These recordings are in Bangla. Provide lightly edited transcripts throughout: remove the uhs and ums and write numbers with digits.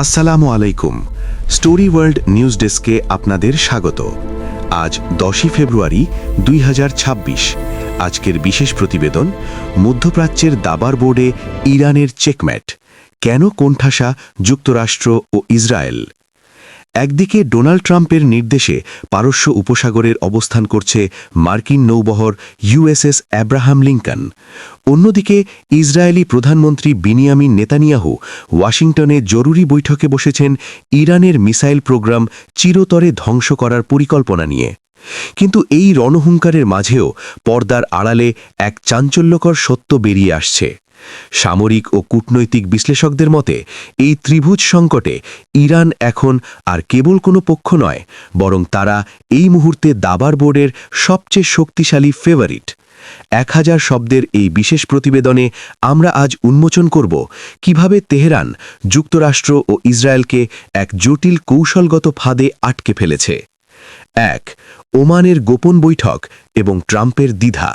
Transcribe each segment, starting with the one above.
আসসালামু আলাইকুম। স্টোরি ওয়ার্ল্ড নিউজ ডেস্কে আপনাদের স্বাগত। আজ 10 ফেব্রুয়ারি 2026। আজকের বিশেষ প্রতিবেদন, মধ্যপ্রাচ্যের দাবার বোর্ডে ইরানের চেকম্যাট, কেন কোণঠাসা যুক্তরাষ্ট্র ও ইসরায়েল। একদিকে ডোনাল্ড ট্রাম্পের নির্দেশে পারস্য উপসাগরের অবস্থান করছে মার্কিন নৌবহর ইউএসএস অ্যাব্রাহাম লিঙ্কন। অন্যদিকে ইসরায়েলি প্রধানমন্ত্রী বিনিয়ামিন নেতানিয়াহু ওয়াশিংটনে জরুরি বৈঠকে বসেছেন ইরানের মিসাইল প্রোগ্রাম চিরতরে ধ্বংস করার পরিকল্পনা নিয়ে। কিন্তু এই রণহুঙ্কারের মাঝেও পর্দার আড়ালে এক চাঞ্চল্যকর সত্য বেরিয়ে আসছে। সামরিক ও কূটনৈতিক বিশ্লেষকদের মতে এই ত্রিভুজ সংকটে ইরান এখন আর কেবল কোনো পক্ষ নয়, বরং তারা এই মুহূর্তে দাবার বোর্ডের সবচেয়ে শক্তিশালী ফেভারিট। 1000 শব্দের এই বিশেষ প্রতিবেদনে আমরা আজ উন্মোচন করব কিভাবে তেহরান যুক্তরাষ্ট্র ও ইসরায়েলকে এক জটিল কৌশলগত ফাঁদে আটকে ফেলেছে। 1. ওমানের গোপন বৈঠক এবং ট্রাম্পের দ্বিধা।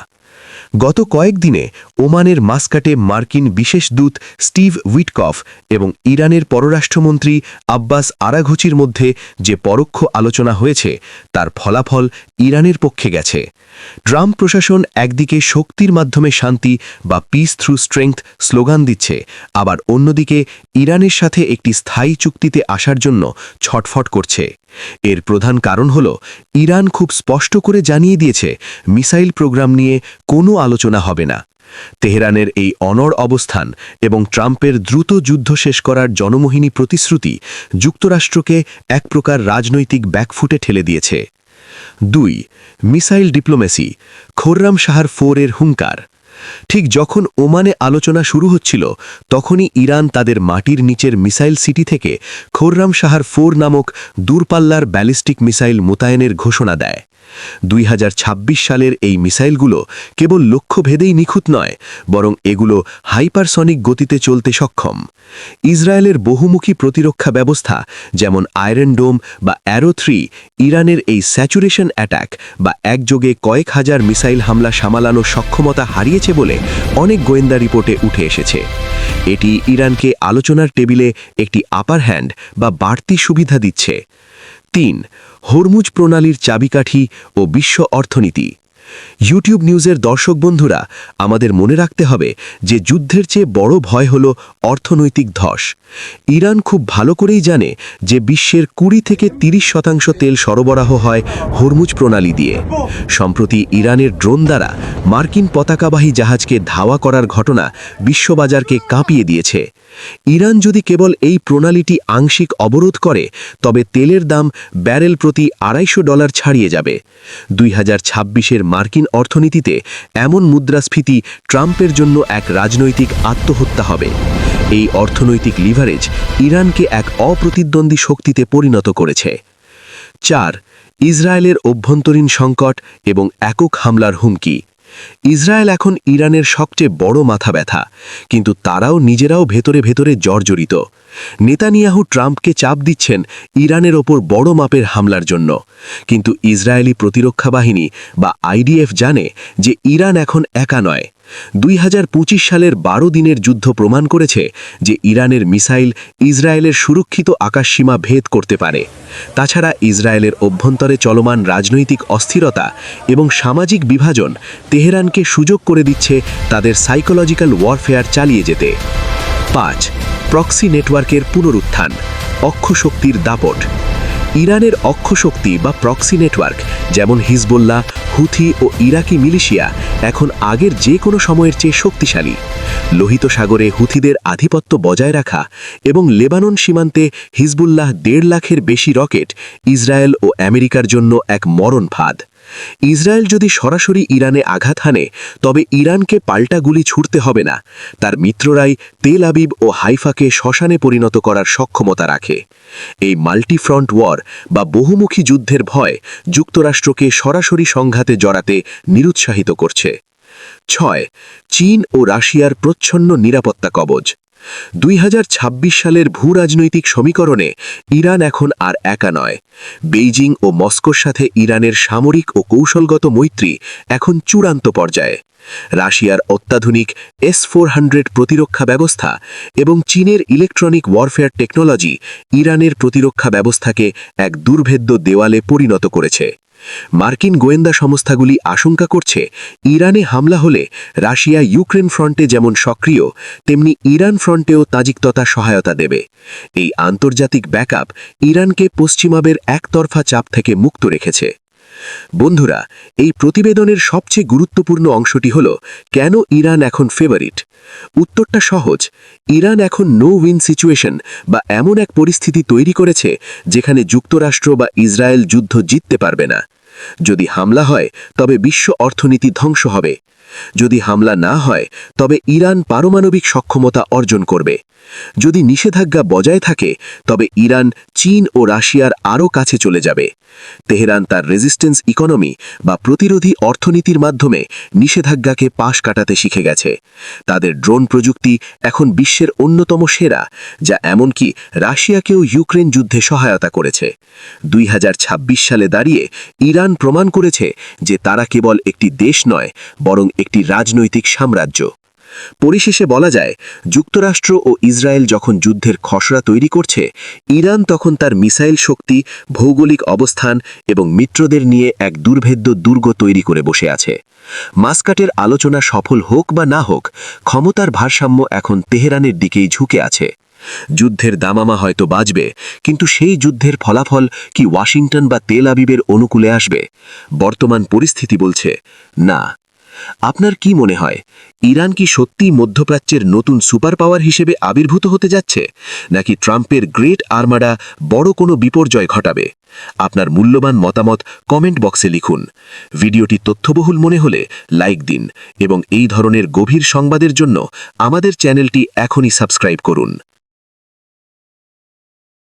গত কয়েকদিনে ওমানের মাস্কাটে মার্কিন বিশেষ দূত স্টিভ উইটকফ এবং ইরানের পররাষ্ট্রমন্ত্রী আব্বাস আরাঘচির মধ্যে যে পরোক্ষ আলোচনা হয়েছে তার ফলাফল ইরানের পক্ষে গেছে। ট্রাম্প প্রশাসন একদিকে শক্তির মাধ্যমে শান্তি বা পিস থ্রু স্ট্রেংথ স্লোগান দিচ্ছে, আবার অন্যদিকে ইরানের সাথে একটি স্থায়ী চুক্তিতে আসার জন্য ছটফট করছে। এর প্রধান কারণ হল ইরান খুব স্পষ্ট করে জানিয়ে দিয়েছে মিসাইল প্রোগ্রাম নিয়ে কোনো আলোচনা হবে না। তেহরানের এই অনড় অবস্থান এবং ট্রাম্পের দ্রুত যুদ্ধ শেষ করার জনমোহিনী প্রতিশ্রুতি যুক্তরাষ্ট্রকে এক প্রকার রাজনৈতিক ব্যাকফুটে ঠেলে দিয়েছে। 2. মিসাইল ডিপ্লোমেসি, খোররাম শাহর 4 এর হুঙ্কার। ঠিক যখন ওমানে আলোচনা শুরু হচ্ছিল তখনই ইরান তাদের মাটির নিচের মিসাইল সিটি থেকে খোররাম শাহর 4 নামক দূরপাল্লার ব্যালিস্টিক মিসাইল মোতায়েনের ঘোষণা দেয়। 2026 সালের এই মিসাইলগুলো কেবল লক্ষ্যভেদেই নিখুঁত নয়, বরং এগুলো হাইপারসনিক গতিতে চলতে সক্ষম। ইসরায়েলের বহুমুখী প্রতিরক্ষা ব্যবস্থা যেমন আয়রন ডোম বা অ্যারো 3 ইরানের এই স্যাচুরেশন অ্যাটাক বা একযোগে কয়েক হাজার মিসাইল হামলা সামালানোর সক্ষমতা হারিয়েছে বলে অনেক গোয়েন্দা রিপোর্টে উঠে এসেছে। এটি ইরানকে আলোচনার টেবিলে একটি আপার হ্যান্ড বা বাড়তি সুবিধা দিচ্ছে। 3. হরমুজ প্রণালীর চাবিকাঠি ও বিশ্ব অর্থনীতি। ইউটিউব নিউজের দর্শক বন্ধুরা, আমাদের মনে রাখতে হবে যে যুদ্ধের চেয়ে বড় ভয় হল অর্থনৈতিক ধস। ইরান খুব ভালো করেই জানে যে বিশ্বের 20 থেকে 30% তেল সরবরাহ হয় হরমুজ প্রণালী দিয়ে। সম্প্রতি ইরানের ড্রোন দ্বারা মার্কিন পতাকাবাহী জাহাজকে ধাওয়া করার ঘটনা বিশ্ববাজারকে কাঁপিয়ে দিয়েছে। ইরান যদি কেবল এই প্রণালীটি আংশিক অবরোধ করে তবে তেলের দাম ব্যারেল প্রতি $250 ছাড়িয়ে যাবে। 2026-এর মার্কিন অর্থনীতিতে এমন মুদ্রাস্ফীতি ট্রাম্পের জন্য এক রাজনৈতিক আত্মহত্যা হবে। এই অর্থনৈতিক লিভারেজ ইরানকে এক অপ্রতিদ্বন্দ্বী শক্তিতে পরিণত করেছে। 4. ইসরায়েলের অভ্যন্তরীণ সংকট এবং একক হামলার হুমকি। ইসরায়েল এখন ইরানের সবচেয়ে বড় মাথা ব্যথা, কিন্তু তারাও নিজেরাও ভেতরে ভেতরে জর্জরিত। নেতানিয়াহু ট্রাম্পকে চাপ দিচ্ছেন ইরানের ওপর বড় মাপের হামলার জন্য, কিন্তু ইসরায়েলি প্রতিরক্ষা বাহিনী বা আইডিএফ জানে যে ইরান এখন একা নয়। 2025 সালের 12 দিনের যুদ্ধ প্রমাণ করেছে যে ইরানের মিসাইল ইসরায়েলের সুরক্ষিত আকাশসীমা ভেদ করতে পারে। তাছাড়া ইসরায়েলের অভ্যন্তরে চলমান রাজনৈতিক অস্থিরতা এবং সামাজিক বিভাজন তেহরানকে সুযোগ করে দিচ্ছে তাদের সাইকোলজিক্যাল ওয়ারফেয়ার চালিয়ে যেতে। 5. প্রক্সি নেটওয়ার্কের পুনরুত্থান, অক্ষশক্তির দাপট। ইরানের অক্ষশক্তি বা প্রক্সি নেটওয়ার্ক যেমন হিজবুল্লাহ, হুথি ও ইরাকি মিলিশিয়া এখন আগের যে কোনো সময়ের চেয়ে শক্তিশালী। লোহিত সাগরে হুথিদের আধিপত্য বজায় রাখা এবং লেবানন সীমান্তে হিজবুল্লাহ 1.5 লাখের বেশি রকেট ইসরায়েল ও আমেরিকার জন্য এক মরণ ফাঁদ। ইসরায়েল যদি সরাসরি ইরানে আঘাত হানে তবে ইরানকে পাল্টা গুলি ছুড়তে হবে না, তার মিত্ররাই তেল আবিব ও হাইফাকে শ্মশানে পরিণত করার সক্ষমতা রাখে। এই মাল্টিফ্রন্ট ওয়ার বা বহুমুখী যুদ্ধের ভয় যুক্তরাষ্ট্রকে সরাসরি সংঘাতে জড়াতে নিরুৎসাহিত করছে। 6. চীন ও রাশিয়ার প্রচ্ছন্ন নিরাপত্তা কবচ। 2026 সালের ভূরাজনৈতিক সমীকরণে ইরান এখন আর একা নয়। বেইজিং ও মস্কোর সাথে ইরানের সামরিক ও কৌশলগত মৈত্রী এখন চূড়ান্ত পর্যায়ে। রাশিয়ার অত্যাধুনিক S-400 প্রতিরক্ষা ব্যবস্থা এবং চীনের ইলেকট্রনিক ওয়ারফেয়ার টেকনোলজি ইরানের প্রতিরক্ষা ব্যবস্থাকে এক দুর্ভেদ্য দেওয়ালে পরিণত করেছে। মার্কিন গোয়েন্দা সংস্থাগুলি আশঙ্কা করছে, ইরানে হামলা হলে রাশিয়া ইউক্রেন ফ্রন্টে যেমন সক্রিয়, তেমনি ইরান ফ্রন্টেও তাজিকততা সহায়তা দেবে। এই আন্তর্জাতিক ব্যাকআপ ইরানকে পশ্চিমাদের একতরফা চাপ থেকে মুক্ত রেখেছে। বন্ধুরা, এই প্রতিবেদনের সবচেয়ে গুরুত্বপূর্ণ অংশটি হল, কেন ইরান এখন ফেভারিট? উত্তরটা সহজ। ইরান এখন নো উইন সিচুয়েশন বা এমন এক পরিস্থিতি তৈরি করেছে যেখানে যুক্তরাষ্ট্র বা ইসরায়েল যুদ্ধ জিততে পারবে না। যদি হামলা হয় তবে বিশ্ব অর্থনীতি ধ্বংস হবে। যদি হামলা না হয় তবে ইরান পারমাণবিক সক্ষমতা অর্জন করবে। যদি নিষেধাজ্ঞা বজায় থাকে তবে ইরান চীন ও রাশিয়ার আরও কাছে চলে যাবে। তেহরান তার রেজিস্ট্যান্স ইকোনমি বা প্রতিরোধী অর্থনীতির মাধ্যমে নিষেধাজ্ঞাকে পাশ কাটাতে শিখে গেছে। তাদের ড্রোন প্রযুক্তি এখন বিশ্বের অন্যতম সেরা, যা এমনকি রাশিয়াকেও ইউক্রেন যুদ্ধে সহায়তা করেছে। 2026 সালে দাঁড়িয়ে ইরান প্রমাণ করেছে যে তারা কেবল একটি দেশ নয়, বরং একটি রাজনৈতিক সাম্রাজ্য। পরিশেষে বলা যায়, যুক্তরাষ্ট্র ও ইসরায়েল যখন যুদ্ধের খসড়া তৈরি করছে, ইরান তখন তার মিসাইল শক্তি, ভৌগোলিক অবস্থান এবং মিত্রদের নিয়ে এক দুর্ভেদ্য দুর্গ তৈরি করে বসে আছে। মাস্কাটের আলোচনা সফল হোক বা না হোক, ক্ষমতার ভারসাম্য এখন তেহরানের দিকেই ঝুঁকে আছে। যুদ্ধের দামামা হয়তো বাজবে, কিন্তু সেই যুদ্ধের ফলাফল কি ওয়াশিংটন বা তেল আবিবের অনুকূলে আসবে? বর্তমান পরিস্থিতি বলছে না। আপনার কি মনে হয়, ইরান কি সত্যিই মধ্যপ্রাচ্যের নতুন সুপার পাওয়ার হিসেবে আবির্ভূত হতে যাচ্ছে, নাকি ট্রাম্পের গ্রেট আর্মাডা বড় কোনো বিপর্যয় ঘটাবে? আপনার মূল্যবান মতামত কমেন্ট বক্সে লিখুন। ভিডিওটি তথ্যবহুল মনে হলে লাইক দিন এবং এই ধরনের গভীর সংবাদের জন্য আমাদের চ্যানেলটি এখনই সাবস্ক্রাইব করুন।